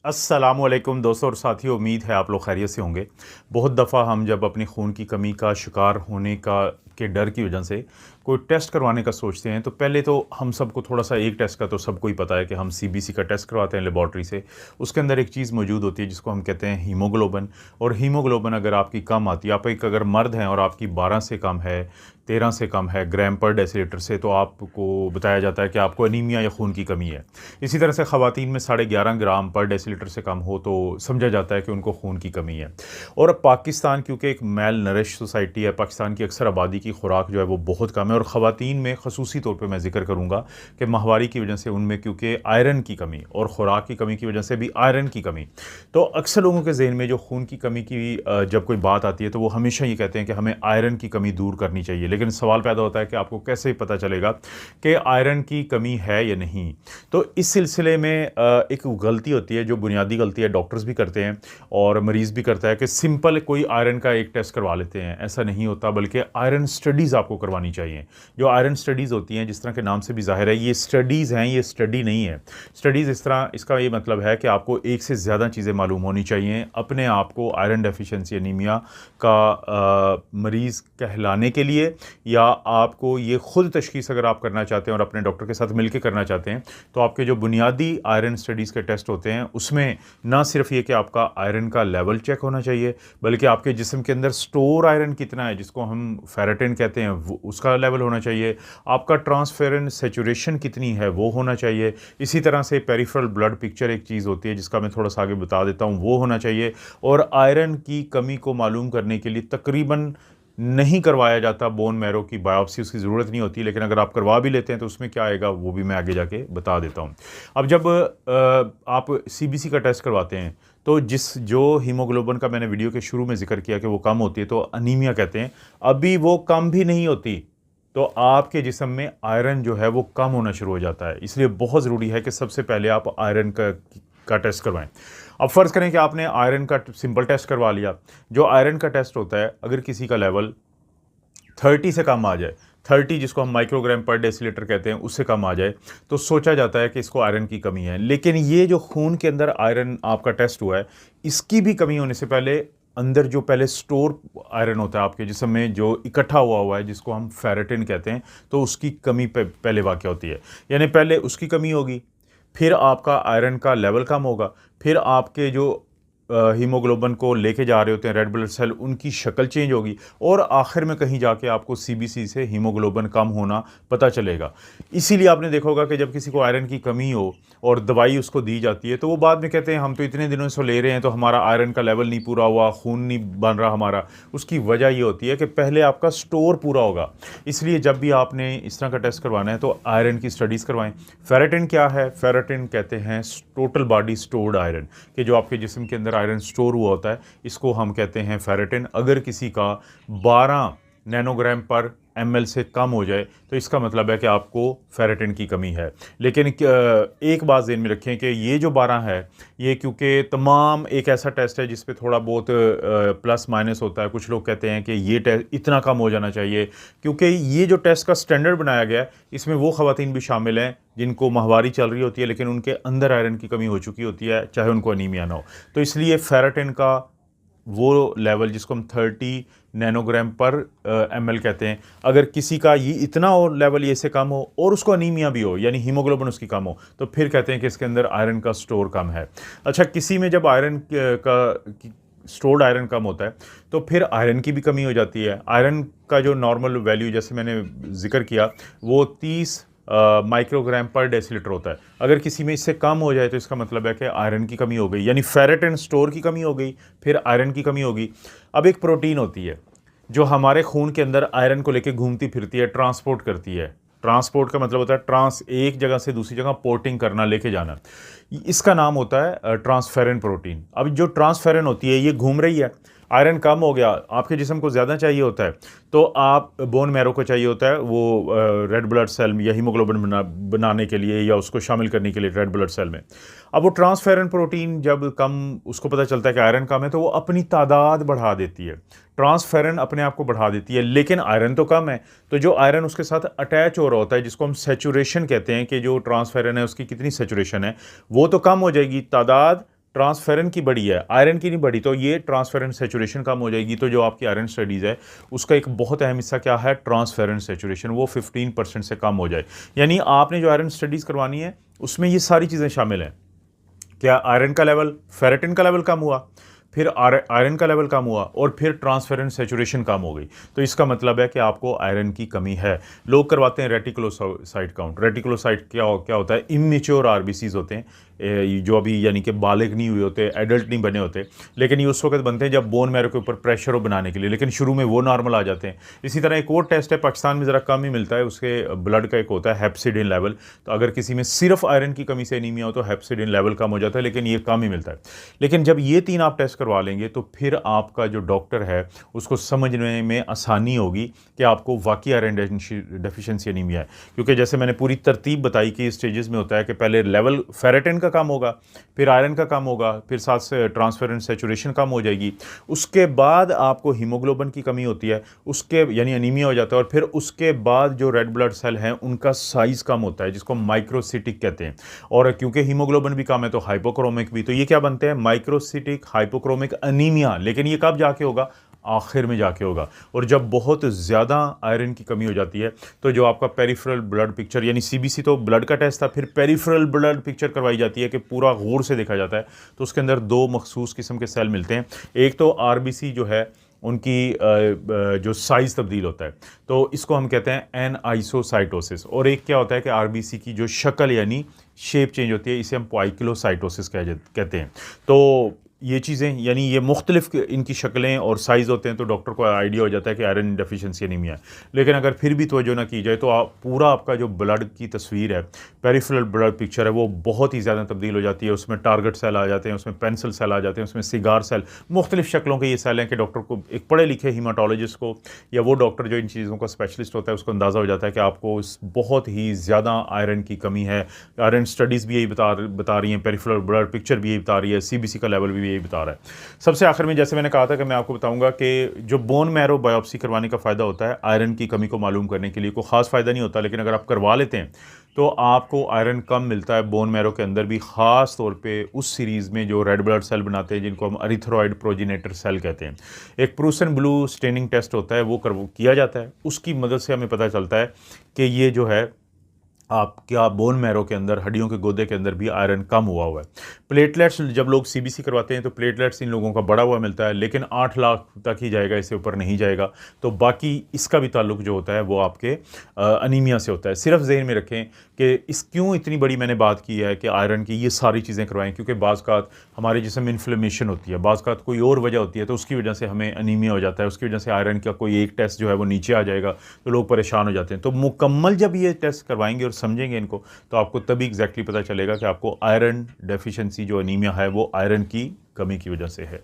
अस्सलामुअलैकुम दोस्तों और साथियों, उम्मीद है आप लोग खैरियत से होंगे। बहुत दफ़ा हम जब अपनी खून की कमी का शिकार होने का के डर की वजह से कोई टेस्ट करवाने का सोचते हैं, तो पहले तो हम सबको थोड़ा-सा एक टेस्ट का तो सबको ही पता है कि हम सीबीसी का टेस्ट करवाते हैं लेबॉर्ट्री से। उसके अंदर एक चीज़ मौजूद होती है जिसको हम कहते हैं हीमोग्लोबिन। और हीमोग्लोबिन अगर आपकी कम आती है, आप एक अगर मर्द हैं और आपकी 12 से कम है, 13 से कम है ग्राम पर डेसीलीटर से, तो आपको बताया जाता है कि आपको एनीमिया या खून की कमी है। इसी तरह से ख़वातीन में 11.5 ग्राम पर डेसीलीटर से कम हो तो समझा जाता है कि उनको खून की कमी है। और पाकिस्तान क्योंकि एक मेल नरिश सोसाइटी है, पाकिस्तान की अक्सर आबादी की खुराक जो है वो बहुत कम है, और ख़वातीन में खसूसी तौर पे मैं ज़िक्र करूँगा कि माहवारी की वजह से उनमें क्योंकि आयरन की कमी और खुराक की कमी की वजह से भी आयरन की कमी, तो अक्सर लोगों के ज़हन में जो खून की कमी की जब कोई बात आती है तो वो हमेशा ये कहते हैं कि हमें आयरन की कमी दूर करनी चाहिए। लेकिन सवाल पैदा होता है कि आपको कैसे पता चलेगा कि आयरन की कमी है या नहीं। तो इस सिलसिले में एक गलती होती है, जो बुनियादी गलती है, डॉक्टर्स भी करते हैं और मरीज़ भी करता है कि सिंपल कोई आयरन का एक टेस्ट करवा लेते हैं। ऐसा नहीं होता, बल्कि आयरन स्टडीज़ आपको करवानी चाहिए। जो आयरन स्टडीज़ होती हैं, जिस तरह के नाम से भी ज़ाहिर है, ये स्टडीज़ हैं, ये स्टडी नहीं है। स्टडीज़ इस तरह, इसका ये मतलब है कि आपको एक से ज़्यादा चीज़ें मालूम होनी चाहिए अपने आप को आयरन डेफिशिएंसी एनीमिया का मरीज़ कहलाने के लिए, या आपको ये खुद तशख़ीस अगर आप करना चाहते हैं और अपने डॉक्टर के साथ मिलकर करना चाहते हैं, तो आपके जो बुनियादी आयरन स्टडीज़ के टेस्ट होते हैं उसमें ना सिर्फ ये कि आपका आयरन का लेवल चेक होना चाहिए, बल्कि आपके जिस्म के अंदर स्टोर आयरन कितना है, जिसको हम फेरेटिन कहते हैं, वो उसका लेवल होना चाहिए। आपका ट्रांसफेरन सैचुरेशन कितनी है वो होना चाहिए। इसी तरह से पेरिफेरल ब्लड पिक्चर एक चीज़ होती है जिसका मैं थोड़ा सा आगे बता देता हूँ, वो होना चाहिए। और आयरन की कमी को मालूम करने के लिए तकरीबन नहीं करवाया जाता बोन मैरो की बायोप्सी, उसकी ज़रूरत नहीं होती, लेकिन अगर आप करवा भी लेते हैं तो उसमें क्या आएगा वो भी मैं आगे जाके बता देता हूँ। अब जब आप सीबीसी का टेस्ट करवाते हैं, तो जो हीमोग्लोबिन का मैंने वीडियो के शुरू में जिक्र किया कि वो कम होती है, तो अनीमिया कहते हैं, अभी वो कम भी नहीं होती, तो आपके जिस्म में आयरन जो है वो कम होना शुरू हो जाता है। इसलिए बहुत ज़रूरी है कि सबसे पहले आप आयरन का टेस्ट करवाएं। अब फ़र्ज़ करें कि आपने आयरन का सिंपल टेस्ट करवा लिया। जो आयरन का टेस्ट होता है, अगर किसी का लेवल 30 से कम आ जाए, 30 जिसको हम माइक्रोग्राम पर डेसीलीटर कहते हैं, उससे कम आ जाए, तो सोचा जाता है कि इसको आयरन की कमी है। लेकिन ये जो खून के अंदर आयरन आपका टेस्ट हुआ है, इसकी भी कमी होने से पहले अंदर जो पहले स्टोर आयरन होता है आपके जिस्म में, जो इकट्ठा हुआ है, जिसको हम फेरेटिन कहते हैं, तो उसकी कमी पहले वाक़या होती है। यानी पहले उसकी कमी होगी, फिर आपका आयरन का लेवल कम होगा, फिर आपके जो हीमोग्लोबिन को लेके जा रहे होते हैं रेड ब्लड सेल, उनकी शक्ल चेंज होगी, और आखिर में कहीं जाके आपको सीबीसी से हीमोग्लोबिन कम होना पता चलेगा। इसीलिए आपने देखा होगा कि जब किसी को आयरन की कमी हो और दवाई उसको दी जाती है, तो वो बाद में कहते हैं हम तो इतने दिनों से ले रहे हैं, तो हमारा आयरन का लेवल नहीं पूरा हुआ, खून नहीं बन रहा हमारा। उसकी वजह ये होती है कि पहले आपका स्टोर पूरा होगा। इसलिए जब भी आपने इस तरह का टेस्ट करवाना है तो आयरन की स्टडीज़ करवाएं। फेरेटिन क्या है? फेरेटिन कहते हैं टोटल बॉडी स्टोर्ड आयरन, कि जो आपके जिस्म के अंदर आयरन स्टोर हुआ होता है, इसको हम कहते हैं फेरेटिन। अगर किसी का 12 नैनोग्राम पर एमएल से कम हो जाए, तो इसका मतलब है कि आपको फेरेटिन की कमी है। लेकिन एक बात ज़हन में रखें कि ये जो 12 है, ये क्योंकि तमाम एक ऐसा टेस्ट है जिस पे थोड़ा बहुत प्लस माइनस होता है। कुछ लोग कहते हैं कि ये टेस्ट इतना कम हो जाना चाहिए, क्योंकि ये जो टेस्ट का स्टैंडर्ड बनाया गया है, इसमें वो ख़वातीन भी शामिल हैं जिनको माहवारी चल रही होती है, लेकिन उनके अंदर आयरन की कमी हो चुकी होती है, चाहे उनको अनीमिया ना हो। तो इसलिए फेरेटिन का वो लेवल जिसको हम 30 नैनोग्राम पर एमएल कहते हैं, अगर किसी का ये इतना हो लेवल, ये से कम हो और उसको अनीमिया भी हो, यानी हीमोग्लोबिन उसकी कम हो, तो फिर कहते हैं कि इसके अंदर आयरन का स्टोर कम है। अच्छा, किसी में जब आयरन का स्टोर्ड आयरन कम होता है, तो फिर आयरन की भी कमी हो जाती है। आयरन का जो नॉर्मल वैल्यू, जैसे मैंने जिक्र किया, वो 30 माइक्रोग्राम पर डेसीलीटर होता है। अगर किसी में इससे कम हो जाए, तो इसका मतलब है कि आयरन की कमी हो गई, यानी फेरेटिन स्टोर की कमी हो गई, फिर आयरन की कमी होगी। अब एक प्रोटीन होती है जो हमारे खून के अंदर आयरन को लेकर घूमती फिरती है, ट्रांसपोर्ट करती है। ट्रांसपोर्ट का मतलब होता है एक जगह से दूसरी जगह पोर्टिंग करना, लेके जाना। इसका नाम होता है ट्रांसफेरन प्रोटीन। अब जो ट्रांसफेरन होती है, ये घूम रही है, आयरन कम हो गया, आपके जिस्म को ज़्यादा चाहिए होता है, तो आप बोन मैरो को चाहिए होता है वो रेड ब्लड सेल या हीमोग्लोबिन बनाने के लिए, या उसको शामिल करने के लिए रेड ब्लड सेल में। अब वो ट्रांसफेरन प्रोटीन जब कम, उसको पता चलता है कि आयरन कम है, तो वो अपनी तादाद बढ़ा देती है। ट्रांसफेरन अपने आप को बढ़ा देती है, लेकिन आयरन तो कम है, तो जो आयरन उसके साथ अटैच हो रहा होता है, जिसको हम सेचुरेशन कहते हैं, कि जो ट्रांसफेरन है उसकी कितनी सेचुरेशन है, वो तो कम हो जाएगी तादाद, ट्रांसफेरन की बढ़ी है, आयरन की नहीं बढ़ी, तो ये ट्रांसफेरन सेचुरेशन कम हो जाएगी। तो जो आपकी आयरन स्टडीज़ है उसका एक बहुत अहम हिस्सा क्या है, ट्रांसफेरन सेचुरेशन, वो 15% से कम हो जाए। यानी आपने जो आयरन स्टडीज़ करवानी है उसमें ये सारी चीज़ें शामिल हैं। क्या आयरन का लेवल, फेरेटिन का लेवल कम हुआ, फिर आयरन का लेवल कम हुआ, और फिर ट्रांसफेरेंट सेचुरेशन कम हो गई, तो इसका मतलब है कि आपको आयरन की कमी है। लोग करवाते हैं रेटिकुलोसाइट काउंट। रेटिकुलोसाइट क्या होता है, इमेच्योर आरबीसीज होते हैं, जो अभी यानी कि बालिग नहीं हुए होते, एडल्ट नहीं बने होते, लेकिन ये उस वक्त बनते हैं जब बोन मैरो के ऊपर प्रेशर हो बनाने के लिए, लेकिन शुरू में वो नॉर्मल आ जाते हैं। इसी तरह एक और टेस्ट है, पाकिस्तान में ज़रा कम ही मिलता है, उसके ब्लड का एक होता है हेप्सिडिन लेवल। तो अगर किसी में सिर्फ आयरन की कमी से एनीमिया हो तो हेप्सिडिन लेवल कम हो जाता है, लेकिन ये कम ही मिलता है। लेकिन जब ये 3 आप टेस्ट करवा लेंगे तो फिर आपका जो डॉक्टर है उसको समझने में आसानी होगी कि आपको वाकई आयरन डेफिशिएंसी एनीमिया है। क्योंकि जैसे मैंने पूरी तरतीब बताई कि स्टेजेस में होता है कि पहले लेवल फेरेटिन का कम होगा, फिर आयरन का कम होगा, फिर साथ से ट्रांसफेरेंट सेचुरेशन कम हो जाएगी, उसके बाद आपको हीमोग्लोबिन की कमी होती है, उसके यानी एनीमिया हो जाता है, और फिर उसके बाद जो रेड ब्लड सेल हैं उनका साइज़ कम होता है, जिसको माइक्रोसिटिक कहते हैं। और क्योंकि हीमोग्लोबिन भी कम है तो हाइपोक्रोमिक भी, तो ये क्या बनते हैं, माइक्रोसिटिक हाइपोक्रोमिक अनीमिया। लेकिन ये कब जाके होगा, आखिर में जाके होगा। और जब बहुत ज़्यादा आयरन की कमी हो जाती है तो जो आपका पेरिफेरल ब्लड पिक्चर, यानी सीबीसी तो ब्लड का टेस्ट था, फिर पेरिफेरल ब्लड पिक्चर करवाई जाती है कि पूरा गौर से देखा जाता है। तो उसके अंदर 2 मखसूस किस्म के सेल मिलते हैं। एक तो आरबीसी जो है उनकी जो साइज़ तब्दील होता है, तो इसको हम कहते हैं एन आइसोसाइटोसिस। और एक क्या होता है कि आरबीसी की जो शक्ल यानी शेप चेंज होती है, इसे हम पॉइकिलोसाइटोसिस कहते हैं। तो ये चीज़ें यानी ये मुख्तलिफ इनकी शक्लें और साइज़ होते हैं, तो डॉक्टर को आइडिया हो जाता है कि आयरन डेफिशिएंसी एनीमिया है। लेकिन अगर फिर भी तवज्जो ना की जाए तो पूरा आपका जो ब्लड की तस्वीर है, पेरिफेरल ब्लड पिक्चर है, वो बहुत ही ज़्यादा तब्दील हो जाती है। उसमें टारगेट सेल आ जाते हैं, उसमें पेंसिल सेल आ जाते हैं, उसमें सिगार सेल, मुख्तलिफ शक्लों के ये सेल हैं कि डॉक्टर को, एक पढ़े लिखे हीमाटोलॉजिस्ट को या वो डॉक्टर जो इन चीज़ों का स्पेशलिस्ट होता है, उसको अंदाज़ा हो जाता है कि आपको बहुत ही ज़्यादा आयरन की कमी है। आयरन स्टडीज़ भी यही बता रही हैं, पेरिफेरल ब्लड पिक्चर भी यही बता रही है, सीबीसी का लेवल भी यही बता रहा है। सबसे आखिर में जैसे मैंने कहा था कि मैं आपको बताऊंगा कि जो बोन मैरो बायोप्सी करवाने का फ़ायदा होता है आयरन की कमी को मालूम करने के लिए, कोई ख़ास फ़ायदा नहीं होता, लेकिन अगर आप करवा लेते हैं तो आपको आयरन कम मिलता है बोन मैरो के अंदर भी, ख़ास तौर पे उस सीरीज़ में जो रेड ब्लड सेल बनाते हैं, जिनको हम एरिथ्रॉइड प्रोजिनेटर सेल कहते हैं। एक प्रूसन ब्लू स्टेनिंग टेस्ट होता है, वो किया जाता है, उसकी मदद से हमें पता चलता है कि ये जो है आपका बोन मैरो के अंदर, हड्डियों के गोदे के अंदर भी आयरन कम हुआ है। प्लेटलेट्स जब लोग सीबीसी करवाते हैं तो प्लेटलेट्स इन लोगों का बढ़ा हुआ मिलता है, लेकिन 8 लाख तक ही जाएगा, इससे ऊपर नहीं जाएगा। तो बाकी इसका भी ताल्लुक जो होता है वो आपके अनीमिया से होता है। सिर्फ ज़हन में रखें कि क्यों इतनी बड़ी मैंने बात की है कि आयरन की ये सारी चीज़ें करवाएं, क्योंकि बाज़ हमारे जिस्म में इन्फ्लेमेशन होती है, बाज़ कोई और वजह होती है, तो उसकी वजह से हमें अनीमिया हो जाता है, उसकी वजह से आयरन का कोई एक टेस्ट जो है वो नीचे आ जाएगा, तो लोग परेशान हो जाते हैं। तो मुकम्मल जब ये टेस्ट करवाएंगे और समझेंगे इनको, तो आपको तभी एग्जैक्टली पता चलेगा कि आपको आयरन डेफिशिएंसी जो अनीमिया है वो आयरन की कमी की वजह से है।